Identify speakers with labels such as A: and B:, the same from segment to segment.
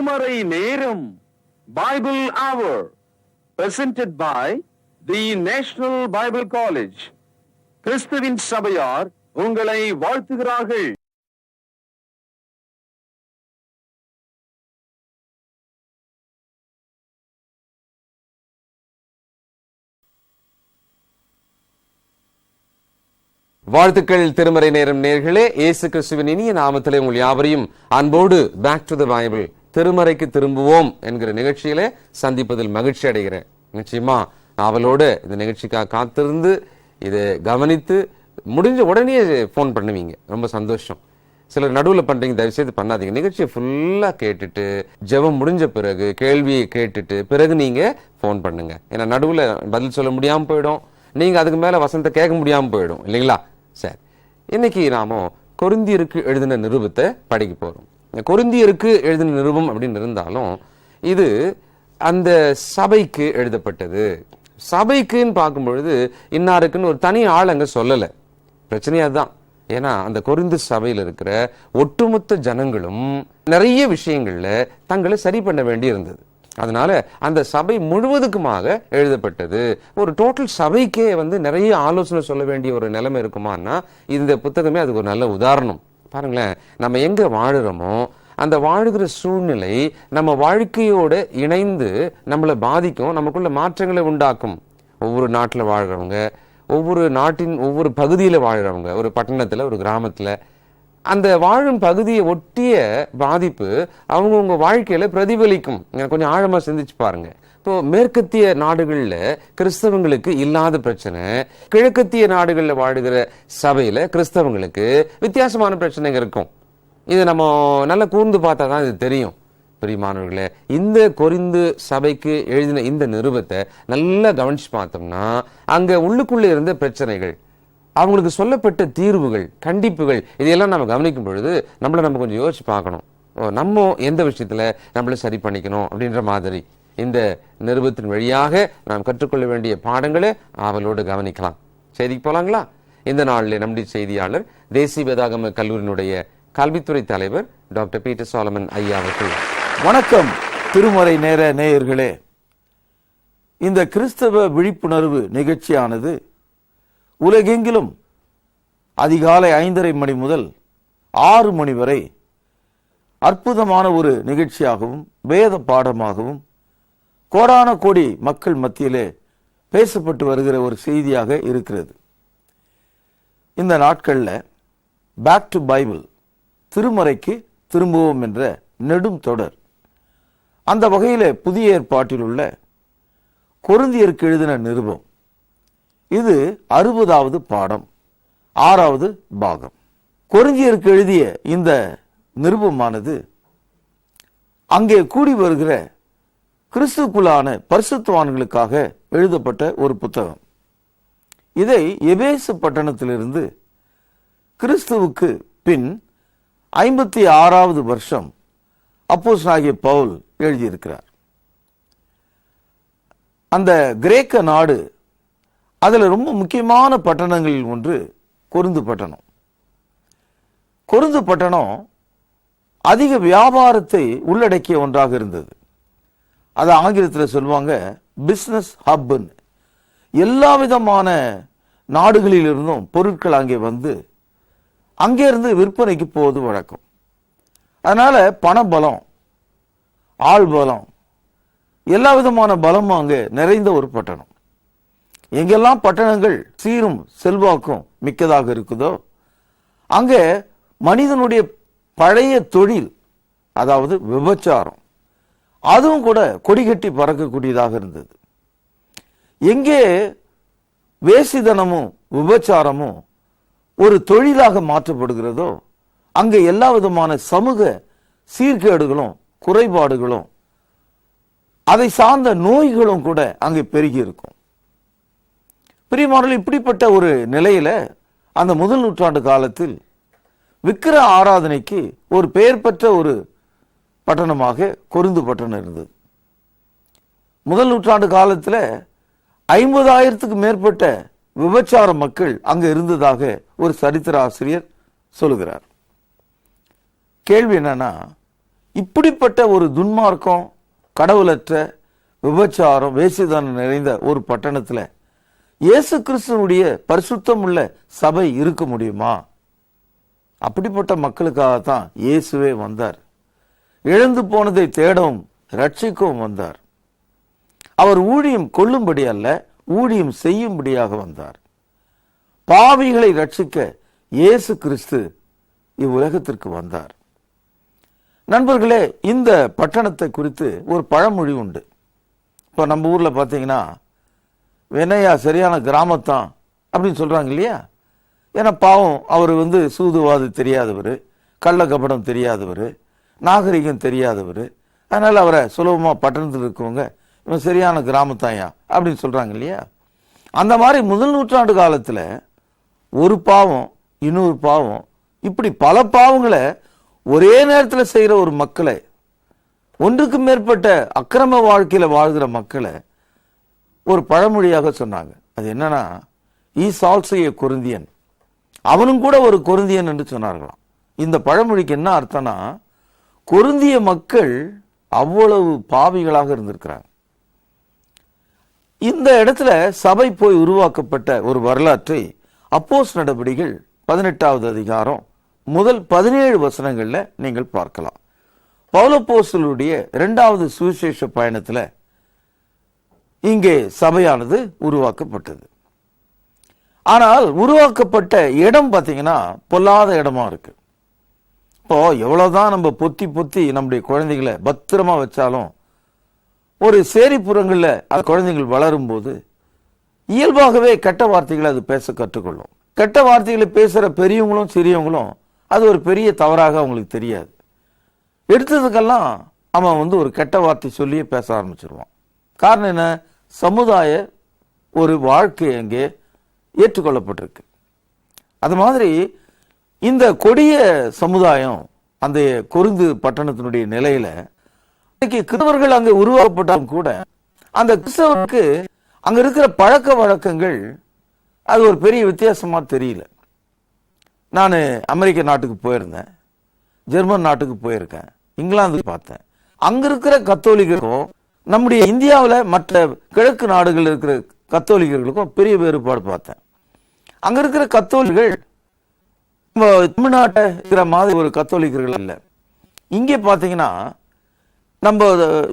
A: திருமறை நேரம் பைபிள் அவர் presented by the National Bible College. கிறிஸ்துவின் சபையார் உங்களை வாழ்த்துகிறார்கள்.
B: வாழ்த்துக்கள். திருமறை நேரம் நேயர்களே, இயேசு கிறிஸ்துவின் இனிய நாமத்திலே உங்கள் யாவரையும் அன்போடு பேக் டு த பைபிள் திருமறைக்கு திரும்புவோம் என்கிற நிகழ்ச்சியிலே சந்திப்பதில் மகிழ்ச்சி அடைகிறேன். நிச்சயமா அவளோடு இந்த நிகழ்ச்சிக்காக காத்திருந்து இதை கவனித்து முடிஞ்ச உடனே ஃபோன் பண்ணுவீங்க. ரொம்ப சந்தோஷம். சிலர் நடுவில் பண்றீங்க, தயவுசெய்து பண்ணாதீங்க. நிகழ்ச்சியை ஃபுல்லா கேட்டுட்டு ஜெபம் முடிஞ்ச பிறகு கேள்வியை கேட்டுட்டு பிறகு நீங்க ஃபோன் பண்ணுங்க. ஏன்னா நடுவில் பதில் சொல்ல முடியாம போயிடும், நீங்க அதுக்கு மேல வசனத்தை கேட்க முடியாம போயிடும் இல்லைங்களா? சரி, இன்னைக்கு நாம கொரிந்தியருக்கு எழுதின நிருபத்தை படிக்க போறோம். கொரிந்தியருக்கு எழுதின நிருபம் அப்படின்னு இருந்தாலும் இது அந்த சபைக்கு எழுதப்பட்டது. சபைக்குன்னு பார்க்கும் பொழுது இன்னாருக்குன்னு ஒரு தனி ஆள் அங்க சொல்லல. பிரச்சனையா தான். ஏன்னா அந்த கொரிந்து சபையில் இருக்கிற ஒட்டுமொத்த ஜனங்களும் நிறைய விஷயங்கள்ல தங்களை சரி பண்ண வேண்டி இருந்தது. அதனால அந்த சபை முழுவதுக்குமாக எழுதப்பட்டது. ஒரு டோட்டல் சபைக்கே நிறைய ஆலோசனை சொல்ல வேண்டிய ஒரு நிலைமை இருக்குமான்னா இந்த புத்தகமே அதுக்கு ஒரு நல்ல உதாரணம். பாருங்களேன், நம்ம எங்க வாழுறோமோ அந்த வாழுகிற சூழ்நிலை நம்ம வாழ்க்கையோட இணைந்து நம்மளை பாதிக்கும், நமக்குள்ள மாற்றங்களை உண்டாக்கும். ஒவ்வொரு நாட்டில் வாழ்றவங்க, ஒவ்வொரு நாட்டின் ஒவ்வொரு பகுதியில் வாழ்றவங்க, ஒரு பட்டணத்துல ஒரு கிராமத்துல அந்த வாழும் பகுதியை ஒட்டிய பாதிப்பு அவங்கவுங்க வாழ்க்கையில பிரதிபலிக்கும். கொஞ்சம் ஆழமா சிந்திச்சு பாருங்க. இப்போ மேற்கத்திய நாடுகள்ல கிறிஸ்தவங்களுக்கு இல்லாத பிரச்சனை, கிழக்கத்திய நாடுகள்ல வாழுகிற சபையில கிறிஸ்தவங்களுக்கு வித்தியாசமான பிரச்சனைகள் இருக்கும். இது நம்ம நல்லா கூர்ந்து பார்த்தா தான் இது தெரியும். பிரியமானவர்களே, இந்த கொரிந்து சபைக்கு எழுதின இந்த நிருபத்தை நல்லா கவனிச்சு பார்த்தோம்னா அங்க உள்ளுக்குள்ள இருந்த பிரச்சனைகள், அவங்களுக்கு சொல்லப்பட்ட தீர்வுகள், கண்டிப்புகள், இதையெல்லாம் நம்ம கவனிக்கும் பொழுது நம்ம கொஞ்சம் யோசிச்சு பார்க்கணும். நம்ம எந்த விஷயத்துல நம்மள சரி பண்ணிக்கணும் அப்படின்ற மாதிரி இந்த நிருபத்தின் வழியாக நாம் கற்றுக்கொள்ள வேண்டிய பாடங்களை அவளோடு கவனிக்கலாம். செய்திக்கு போலாங்களா? இந்த நாளில் நம்முடைய செய்தியாளர் தேசிய வேதாகம கல்லூரியினுடைய கல்வித்துறை தலைவர் டாக்டர் பீட்டர் சாலமன் ஐயா அவர்கள்.
C: வணக்கம் திருமறை நேர நேயர்களே. இந்த கிறிஸ்தவ விழிப்புணர்வு நிகழ்ச்சியானது உலகெங்கிலும் அதிகாலை 5:30 மணி முதல் 6 மணி வரை அற்புதமான ஒரு நிகழ்ச்சியாகவும் வேத பாடமாகவும் கோடான கோடி மக்கள் மத்தியிலே பேசப்பட்டு வருகிற ஒரு செய்தியாக இருக்கிறது. இந்த நாட்கள்ல பேக் டு பைபிள் திருமறைக்கு திரும்புவோம் என்ற நெடும் தொடர். அந்த வகையில புதிய ஏற்பாட்டில் உள்ள கொரிந்தியருக்கு எழுதின நிருபம் இது 60வது பாடம், 6வது பாகம். கொரிந்தியருக்கு எழுதிய இந்த நிருபமானது அங்கே கூடி வருகிற கிறிஸ்துக்குள்ளான பரிசுத்தவான்களுக்காக எழுதப்பட்ட ஒரு புத்தகம். இதை எபேசு பட்டணத்திலிருந்து கிறிஸ்துவுக்கு பின் 56வது வருஷம் அப்போஸ்தலனாகிய பவுல் எழுதியிருக்கிறார். அந்த கிரேக்க நாடு, அதுல ரொம்ப முக்கியமான பட்டணங்களில் ஒன்று கொரிந்து பட்டணம். கொரிந்து பட்டணம் அதிக வியாபாரத்தை உள்ளடக்கிய ஒன்றாக இருந்தது. அது ஆங்கிலத்தில் சொல்லுவாங்க பிசினஸ் ஹப்னு. எல்லா விதமான நாடுகளிலிருந்தும் பொருட்கள் அங்கே வந்து அங்கே இருந்து விற்பனைக்கு போவது வழக்கம். அதனால பணபலம், ஆள் பலம், எல்லா விதமான பலமும் அங்கே நிறைந்த ஒரு பட்டணம். எங்கெல்லாம் பட்டணங்கள் சீரும் செல்வாக்கும் மிக்கதாக இருக்குதோ அங்கே மனிதனுடைய பழைய தொழில், அதாவது விபச்சாரம், அதுவும் கூட கொடிகட்டி பறக்கக்கூடியதாக இருந்தது. எங்கே வேசிதனமும் விபச்சாரமும் ஒரு தொழிலாக மாற்றப்படுகிறதோ அங்கே எல்லா விதமான சமூக சீர்கேடுகளும் குறைபாடுகளும் அதை சார்ந்த நோய்களும் கூட அங்கே பெருகி இருக்கும். பிரியமானவர்களே, இப்படிப்பட்ட ஒரு நிலையில அந்த முதல் நூற்றாண்டு காலத்தில் விக்கிர ஆராதனைக்கு ஒரு பெயர் பெற்ற ஒரு பட்டணமாக கொரிந்து பட்டணம் இருந்தது. முதல் நூற்றாண்டு காலத்தில் 50,000க்கு மேற்பட்ட விபச்சார மக்கள் அங்க இருந்ததாக ஒரு சரித்திர ஆசிரியர் சொல்லுகிறார். கேள்வி என்னன்னா, இப்படிப்பட்ட ஒரு துன்மார்க்கம், கடவுளற்ற, விபச்சாரம், வேசிதானம் நிறைந்த ஒரு பட்டணத்துல இயேசு கிறிஸ்துவனுடைய பரிசுத்தம் உள்ள சபை இருக்க முடியுமா? அப்படிப்பட்ட மக்களுக்காகத்தான் இயேசுவே வந்தார். இழந்து போனதை தேடவும் ரட்சிக்கவும் வந்தார். அவர் ஊழியம் கொள்ளும்படி அல்ல, ஊழியம் செய்யும்படியாக வந்தார். பாவிகளை ரட்சிக்க இயேசு கிறிஸ்து இவ்வுலகத்திற்கு வந்தார். நண்பர்களே, இந்த பட்டணத்தை குறித்து ஒரு பழமொழி உண்டு. இப்போ நம்ம ஊர்ல பார்த்தீங்கன்னா, வெனையா சரியான கிராமத்தான் அப்படின்னு சொல்றாங்க இல்லையா? ஏன்னா பாவம், அவர் சூதுவாது தெரியாதவர், கள்ள கபடம் தெரியாதவர், நாகரிகம் தெரியாதவர். அதனால அவரை சுலபமா பட்டணத்தில் இருக்கவங்க இவன் சரியான கிராமத்தாயா அப்படின்னு சொல்றாங்க இல்லையா? அந்த மாதிரி முதல் நூற்றாண்டு காலத்துல ஒரு பாவம், இன்னொரு பாவம், இப்படி பல பாவங்களை ஒரே நேரத்தில் செய்யற ஒரு மக்களை, ஒன்றுக்கு மேற்பட்ட அக்கிரம வாழ்க்கையில வாழ்கிற மக்களை ஒரு பழமொழியாக சொன்னாங்க. அது என்னன்னா, ஈஸ் ஆல்சோ ஏ கொரிந்தியன், அவனும் கூட ஒரு கொரிந்தியன் என்று சொன்னார்களாம். இந்த பழமொழிக்கு என்ன அர்த்தம்னா, கொரிந்திய மக்கள் அவ்வளவு பாவிகளாக இருந்திருக்கிறாங்க. இந்த இடத்துல சபை போய் உருவாக்கப்பட்ட ஒரு வரலாற்றை அப்போஸ்தலர் நடபடிகள் 18வது அதிகாரம் முதல் 17 வசனங்கள்ல நீங்கள் பார்க்கலாம். பவுலப்போஸ்தலருடைய 2வது சுவிசேஷ பயணத்துல இங்கே சபையானது உருவாக்கப்பட்டது. ஆனால் உருவாக்கப்பட்ட இடம் பார்த்தீங்கன்னா பொல்லாத இடமா இருக்கு. இப்போ எவ்வளவுதான் நம்ம பொத்தி பொத்தி நம்முடைய குழந்தைகளை பத்திரமா வச்சாலும், ஒரு சேரிப்புறங்கள்ல அந்த குழந்தைகள் வளரும் போது இயல்பாகவே கெட்ட வார்த்தைகளை அது பேச கற்றுக்கொள்ளும். கெட்ட வார்த்தைகளை பேசுற பெரியவங்களும் சிறியவங்களும் அது ஒரு பெரிய தவறாக அவங்களுக்கு தெரியாது. எடுத்ததுக்கெல்லாம் அவன் ஒரு கெட்ட வார்த்தை சொல்லியே பேச ஆரம்பிச்சிருவான். காரணம் என்ன? சமுதாய ஒரு வாழ்க்கை அங்கே ஏற்றுக்கொள்ளப்பட்டிருக்கு. அது மாதிரி இந்த கொடிய சமுதாயம் அந்த கொரிந்து பட்டணத்தினுடைய நிலையில கிறிஸ்தவர்கள் அங்கே உருவாக்கப்பட்டாலும் கூட அந்த கிறிஸ்தவருக்கு அங்க இருக்கிற பழக்க வழக்கங்கள் அது ஒரு பெரிய வித்தியாசமா தெரியல. நான் அமெரிக்க நாட்டுக்கு போயிருந்தேன், ஜெர்மன் நாட்டுக்கு போயிருக்கேன், இங்கிலாந்துக்கு பார்த்தேன். அங்க இருக்கிற கத்தோலிக்கருக்கும் நம்முடைய இந்தியாவில் மற்ற கிழக்கு நாடுகள் இருக்கிற கத்தோலிக்கர்களுக்கும் பெரிய வேறுபாடு பார்த்தேன். அங்க இருக்கிற கத்தோலிக்கர்கள் நம்ம தமிழ்நாட்டை இருக்கிற மாதிரி ஒரு கத்தோலிக்கர்கள் இல்லை. இங்கே பார்த்தீங்கன்னா நம்ம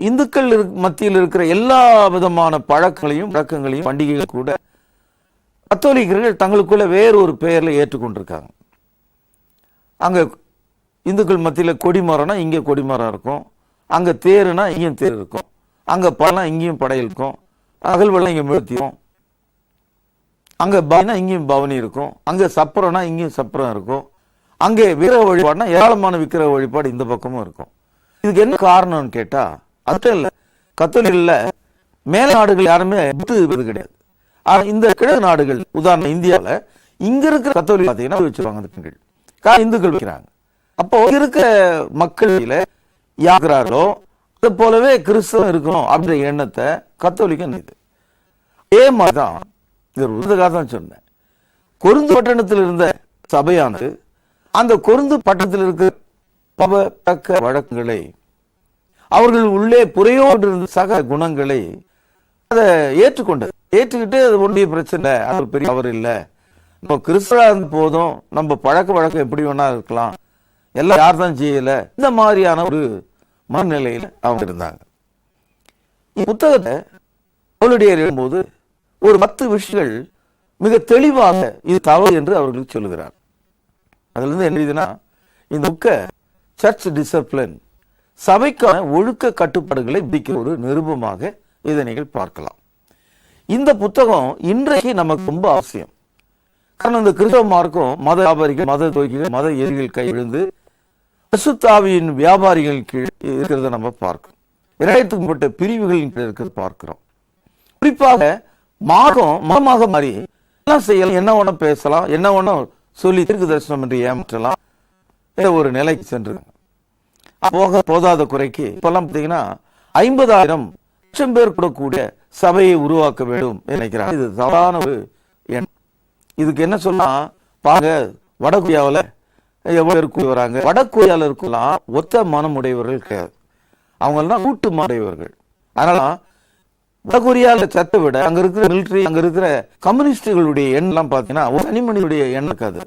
C: இந்துக்கள் மத்தியில் இருக்கிற எல்லா விதமான பழக்கங்களையும் வழக்கங்களையும் பண்டிகைகள் கூட கத்தோலிக்கர்கள் தங்களுக்குள்ள வேறு ஒரு பெயர்ல ஏற்றுக்கொண்டிருக்காங்க. அங்க இந்துக்கள் மத்தியில கொடிமரம்னா இங்கே கொடிமரம் இருக்கும், அங்க தேருனா இங்கேயும் தேர் இருக்கும், அங்க பழம் இங்கேயும் படை இருக்கும், அகல்வெல்லாம் இங்க மிழுத்தியும், அங்க பவனா இங்கேயும் பவனி இருக்கும், அங்க சப்பரம்னா இங்கேயும் சப்பரம் இருக்கும், அங்கே விக்கிரக வழிபாடுனா ஏராளமான விக்கிரக வழிபாடு இந்த பக்கமும் இருக்கும். இதுக்கு என்ன காரணம்னு கேட்டா, அது இல்ல, கத்தோலிக்கல்ல மேல நாடுகள் யாருமே கிடையாது. ஆனா இந்த கிழக்கு நாடுகள், உதாரணம் இந்தியாவில் இங்க இருக்கிற கத்தோலிக்க பார்த்தீங்கன்னா வச்சிருவாங்க அந்த பெண்கள், இந்துக்கள் வைக்கிறாங்க. அப்போ இருக்கிற மக்களில யாக்குறார்களோ அது போலவே கிறிஸ்தவம் இருக்கணும் அப்படின்ற எண்ணத்தை கத்தோலிக்க நினைது. அதே மாதிரிதான் தான் சொன்னேன், கொரிந்து பட்டணத்தில் இருந்த சபையானது அந்த கொரிந்து பட்டணத்தில் இருக்கிற பழக்க வழக்கங்களை, அவர்கள் உள்ளே புறையோடு இருந்த சக குணங்களை அதை ஏற்றுக்கிட்டு அது ஒன்றிய பிரச்சனை, அது பெரிய அவர் இல்லை, நம்ம கிறிஸ்தவா இருந்த போதும் நம்ம பழக்க வழக்கம் எப்படி வேணா இருக்கலாம், எல்லாம் யார் தான் செய்யல, இந்த மாதிரியான ஒரு மனநிலையில் அவங்க இருந்தாங்க. புத்தகத்தை அவளுடைய எழுதும்போது ஒரு 10 விஷயங்கள் மிக தெளிவாக இது தவறு என்று அவர்களுக்கு சொல்லுகிறார். அதுல இருந்து என்ன எழுதினா, இந்த புக்க சர்ச் டிசிப்ளின், சபைக்கான ஒழுக்க கட்டுப்பாடுகளை விதிக்கிற ஒரு நிருபமாக இதை நீங்கள் பார்க்கலாம். இந்த புத்தகம் இன்றைக்கு நமக்கு ரொம்ப அவசியம். காரணம், இந்த கிறிஸ்தவ மார்க்கம் மத வியாபாரிகள், மத துரோகிகள், மத எதிரிகள் கை விழுந்து பரிசுத்தாவியின் வியாபாரிகள் கீழ் இருக்கிறத நம்ம பார்க்கிறோம். 2000க்கும் மேற்பட்ட பிரிவுகளின் கீழ் இருக்கிறத பார்க்கிறோம். குறிப்பாக மார்க்கம் மதமாக மாறி எல்லாம் செய்யலாம், என்ன வேணும் பேசலாம், என்ன வேணும் சொல்லி தீர்க்க தரிசனம் என்று ஏமாற்றலாம் ஒரு நிலைக்கு சென்றிருக்காங்க. போக போதாத குறைக்கு இப்பெல்லாம் பார்த்தீங்கன்னா 50,000 லட்சம் பேர் கூடக்கூடிய சபையை உருவாக்க வேண்டும் நினைக்கிறாங்க. இது தவறான ஒரு எண்ணம். இதுக்கு என்ன சொல்லலாம் பாருங்க, வடகொரியாவில் எவ்வளவு பேர் கூடி வராங்க. வடகொரியால இருக்கலாம் ஒத்த மனம் உடையவர்கள் கிடையாது, அவங்க எல்லாம் கூட்டு மனடையவர்கள். அதனால வடகொரியால சத்தை விட அங்க இருக்கிற மிலிட்டரி, அங்க இருக்கிற கம்யூனிஸ்டுகளுடைய எண்ணெல்லாம் பாத்தீங்கன்னா ஒரு தனி மனிதனுடைய எண்ணம் இருக்காது.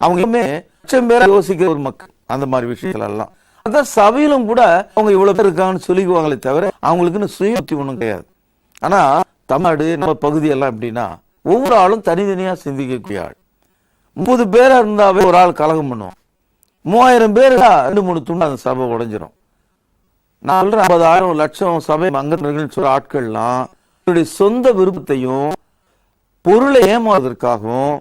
C: அவங்க எல்லாமே லட்சம் பேரை யோசிக்கிற ஒரு மக்கள். அந்த மாதிரி விஷயங்கள் எல்லாம் அதான் சபையிலும் கூட அவங்க இவ்வளவு பேர் இருக்காங்கன்னு சொல்லிக்குவாங்களே தவிர அவங்களுக்குன்னு சுயத்தி ஒண்ணும் கிடையாது. ஆனா தமிழ்நாடு நம்ம பகுதி எல்லாம் எப்படின்னா ஒவ்வொரு ஆளும் தனித்தனியா சிந்திக்கக்கூடிய ஆள். 30 பேரா இருந்தாவே ஒரு ஆள் கலகம் பண்ணுவோம். 3000 பேர் 2-3 துண்டு அந்த சபை உடைஞ்சிரும். நான் சொல்றேன் 50,000 லட்சம் சபை அங்கத்தினர்கள் சொல்ற ஆட்கள்லாம் தன்னுடைய சொந்த விருப்பத்தையும் பொருளை ஏமாறுவதற்காகவும்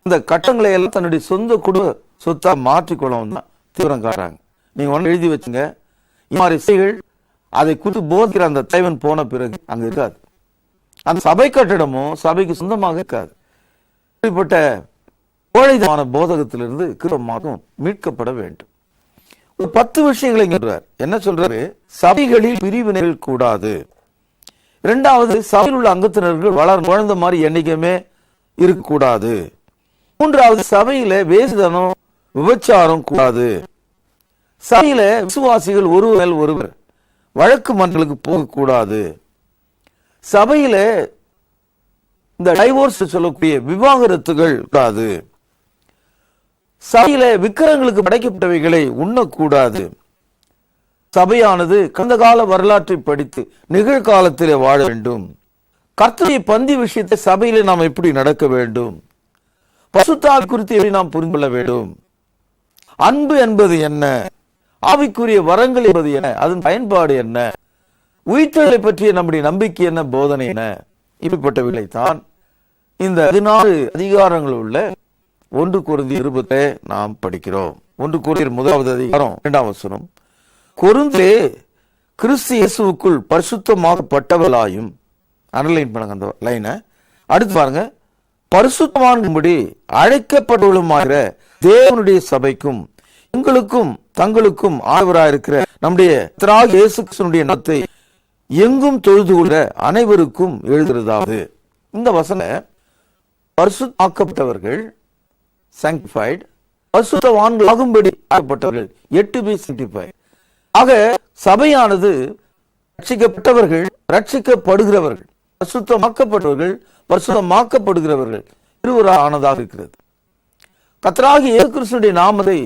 C: இந்த கட்டங்களை எல்லாம் தன்னுடைய சொந்த குடும்ப சொத்தா மாற்றிக்கொள்ளவும் தான் தீவிரம் காட்டுறாங்க. நீங்க ஒண்ணு எழுதி வச்சுங்க, இந்த மாதிரி இசைகள் அதை குறித்து போதிக்கிற அந்த தலைவன் போன பிறகு அங்க இருக்காது. அந்த சபை கட்டிடமும் சபைக்கு சொந்தமாக இருக்காது. இப்படிப்பட்ட கோழைதமான போதகத்திலிருந்து கிறிஸ்தவமாகவும் மீட்கப்பட வேண்டும். ஒரு 10 விஷயங்களை சொல்றார். என்ன சொல்றாரு? சபைகளில் பிரிவினைகள் கூடாது. இரண்டாவது, சபையில் உள்ள அங்கத்தினர்கள் குழந்தை மாதிரி என்னைக்குமே இருக்கக்கூடாது. மூன்றாவது, சபையில வேசிதனம் விபச்சாரம் கூடாது. சபையில விசுவாசிகள் ஒருவர் மேல் ஒருவர் வழக்கு மன்றங்களுக்கு போகக்கூடாது. சபையில இந்த டைவோர்ஸ் சொல்லக்கூடிய விவாகரத்துகள் கூடாது. சபையில விக்கிரங்களுக்கு படைக்கப்பட்டவைகளை உண்ணக்கூடாது. சபையானது கடந்த கால வரலாற்றை படித்து நிகழ்காலத்திலே வாழ வேண்டும். கர்த்தருடைய பந்தி விஷயத்தை சபையிலே நாம் எப்படி நடக்க வேண்டும், பரிசுத்த ஆவி குறித்து எப்படி நாம் புரிந்து கொள்ள வேண்டும், அன்பு என்பது என்ன, ஆவிக்குரிய வரங்கள் என்பது என்ன, அதன் பயன்பாடு என்ன, உயிர்த்தெழுதலை பற்றிய நம்முடைய நம்பிக்கை என்ன, போதனை என்ன, இப்படிப்பட்டவைகளை தான் இந்த 14 அதிகாரங்கள் உள்ள 1 கொரிந்தியர் 20 நாம் படிக்கிறோம். 1 கொரிந்தியர் 1வது அதிகாரம் 2ஆம் வசனம், கொரிந்திலே கிறிஸ்து இயேசுவுக்குள் பரிசுத்தமாக்கப்பட்டவளாயும், அண்டர்லைன் பண்ணுங்க அந்த லைனை. அடுத்து பாருங்க, பரிசுத்தமாகும்படி அழைக்கப்பட்டவளுமாகிற தேவனுடைய சபைக்கும் எங்களுக்கும் தங்களுக்கும் ஆண்டவராயிருக்கிற நம்முடைய கர்த்தராகிய இயேசு கிறிஸ்துவினுடைய நாமத்தை எங்கும் தொழுது கொள்கிற அனைவருக்கும் எழுதுகிறதாவது. இந்த வசனம் பரிசுத்தமாக்கப்பட்டவர்கள் sanctified, பரிசுத்தவான்கள் ஆகும்படி ஆக்கப்பட்டவர்கள் yet to be sanctified. ஆக சபையானது ரட்சிக்கப்பட்டவர்கள், ரட்சிக்கப்படுகிறவர்கள், பரிசுத்தமாக்கப்பட்டவர்கள், பரிசுத்தமாக்கப்படுகிறவர்கள் இருவராக ஆனதாக இருக்கிறது. கர்த்தராகிய இயேசு கிறிஸ்துவினுடைய நாமத்தை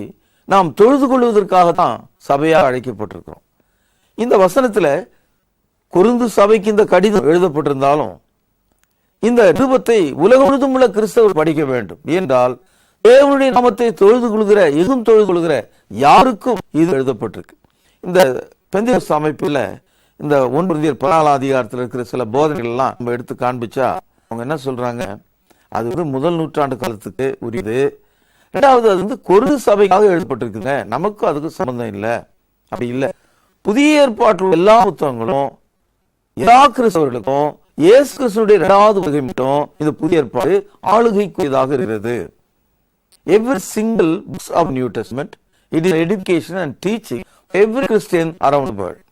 C: நாம் தொழுது கொள்வதற்காக தான் சபையாக அழைக்கப்பட்டிருக்கிறோம். இந்த வசனத்துல கொரிந்து சபைக்கு இந்த கடிதம் எழுதப்பட்டிருந்தாலும் இந்த நிருபத்தை உலகம் முழுதும் உள்ள கிறிஸ்தவர் படிக்க வேண்டும். என்றால் தேவனுடைய நாமத்தை தொழுது கொள்கிற, எங்கும் தொழுது கொள்கிற யாருக்கும் இது எழுதப்பட்டிருக்கு. இந்த பெந்தேகோஸ்து அமைப்புல இந்த 1 கொரிந்தியர் 14ஆம் அதிகாரத்தில் இருக்கிற சில போதனைகள் எல்லாம் நம்ம எடுத்து காண்பிச்சா அவங்க என்ன சொல்றாங்க, அது வந்து முதல் நூற்றாண்டு காலத்துக்கு உரியது. இரண்டாவது, அது வந்து கொரிந்து சபைக்காக எழுதப்பட்டிருக்குங்க, நமக்கும் அதுக்கு சம்பந்தம் இல்லை. அப்படி இல்லை. புதிய ஏற்பாட்டில் எல்லா புத்தகங்களும் எல்லா கிறிஸ்தவர்களுக்கும் இயேசு கிறிஸ்துவினுடைய 2வது வருகை மட்டும் இந்த புதிய ஏற்பாடு ஆளுகைக்குரியதாக இருக்கிறது. Every single book of New Testament, it is education and teaching every Christian around the world.